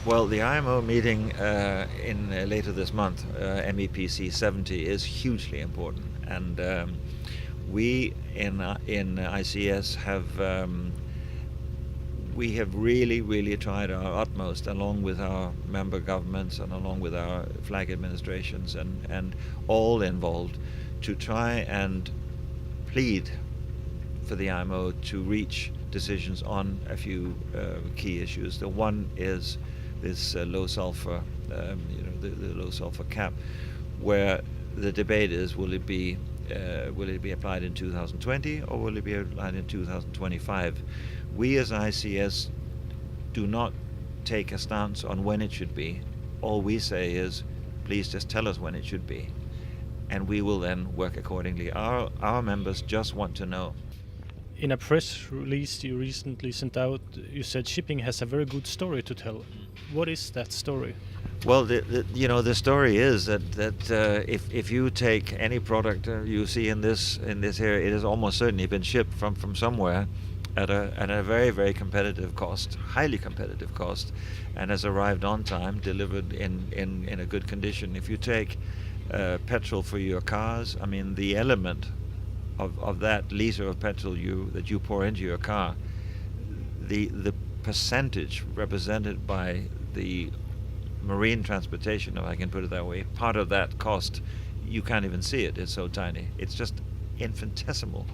Well, the IMO meeting in later this month, MEPC 70, is hugely important, and we in ICS we have really tried our utmost, along with our member governments and along with our flag administrations and all involved, to try and plead for the IMO to reach decisions on a few key issues. The one is this low sulfur, the low sulfur cap, where the debate is: will it be applied in 2020 or will it be applied in 2025? We as ICS do not take a stance on when it should be. All we say is, please just tell us when it should be, and we will then work accordingly. Our members just want to know. In a press release you recently sent out, you said shipping has a very good story to tell. What is that story? Well, the story is that if you take any product you see in this area, it has almost certainly been shipped from somewhere at a very competitive cost, highly competitive cost, and has arrived on time, delivered in a good condition. If you take petrol for your cars, I mean, the element of that liter of petrol that you pour into your car, the percentage represented by the marine transportation, if I can put it that way, part of that cost, you can't even see it. It's so tiny. It's just infinitesimally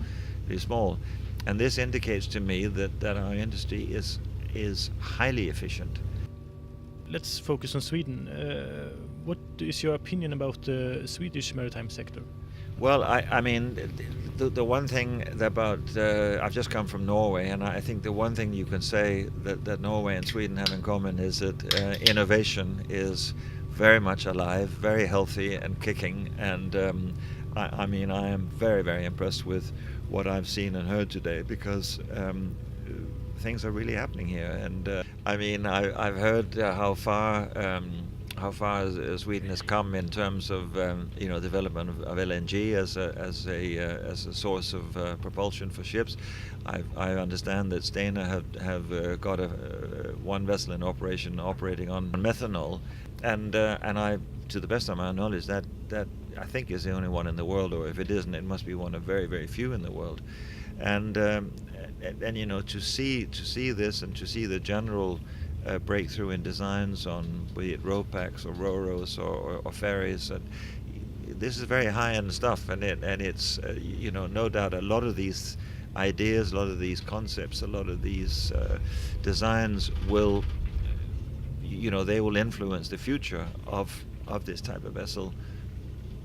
small, and this indicates to me that our industry is highly efficient. Let's focus on Sweden. What is your opinion about the Swedish maritime sector? Well, I mean, the one thing about I've just come from Norway, and I think the one thing you can say that Norway and Sweden have in common is that innovation is very much alive, very healthy and kicking, and I mean, I am very impressed with what I've seen and heard today, because things are really happening here. And I mean, I've heard how far Sweden has come in terms of development of LNG as a source of propulsion for ships. I understand that Stena have got one vessel in operation operating on methanol, and I, to the best of my knowledge, that I think is the only one in the world, or if it isn't, it must be one of very few in the world. And to see this and to see the general breakthrough in designs on, be it RoPax or RoRos or ferries, and this is very high-end stuff, and it's no doubt a lot of these ideas, a lot of these concepts, a lot of these designs will they will influence the future of this type of vessel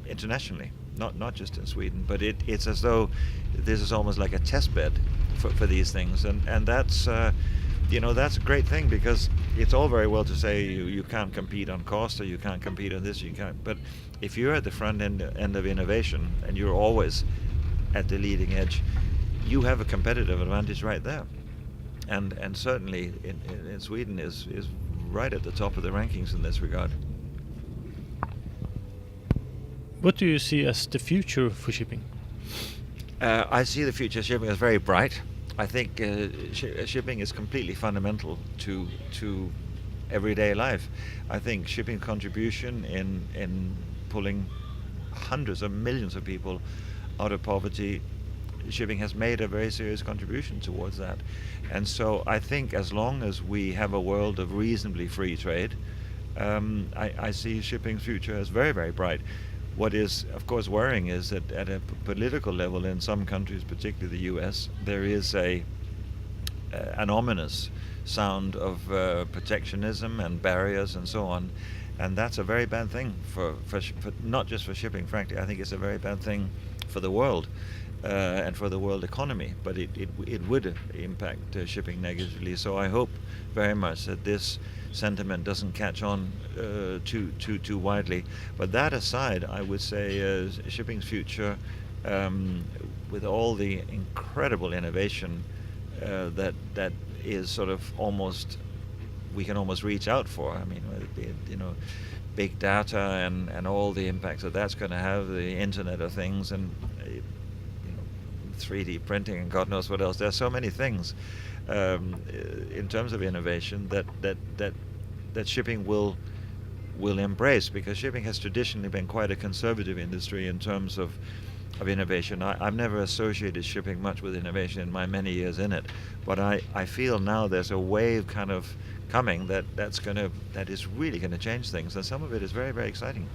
internationally, not just in Sweden, but it's as though this is almost like a test bed for these things, and that's that's a great thing, because it's all very well to say you can't compete on cost, or you can't compete on this, you can't, but if you're at the front end of innovation and you're always at the leading edge, you have a competitive advantage right there, and certainly in Sweden is right at the top of the rankings in this regard. What do you see as the future for shipping? I see the future of shipping as very bright. I think shipping is completely fundamental to everyday life. I think shipping contribution in pulling hundreds of millions of people out of poverty, shipping has made a very serious contribution towards that. And so I think as long as we have a world of reasonably free trade, I see shipping's future as very bright. What is, of course, worrying is that at a political level in some countries, particularly the US, there is an ominous sound of protectionism and barriers and so on, and that's a very bad thing for not just for shipping. Frankly, I think it's a very bad thing for the world and for the world economy, but it would impact shipping negatively. So I hope very much that this sentiment doesn't catch on too widely. But that aside, I would say shipping's future, with all the incredible innovation that is sort of almost, we can almost reach out for. I mean, big data and all the impacts that that's going to have, the Internet of Things, and 3D printing and God knows what else. There are so many things in terms of innovation that that shipping will embrace, because shipping has traditionally been quite a conservative industry in terms of innovation. I've never associated shipping much with innovation in my many years in it, but I feel now there's a wave kind of coming that is really going to change things, and some of it is very, very exciting.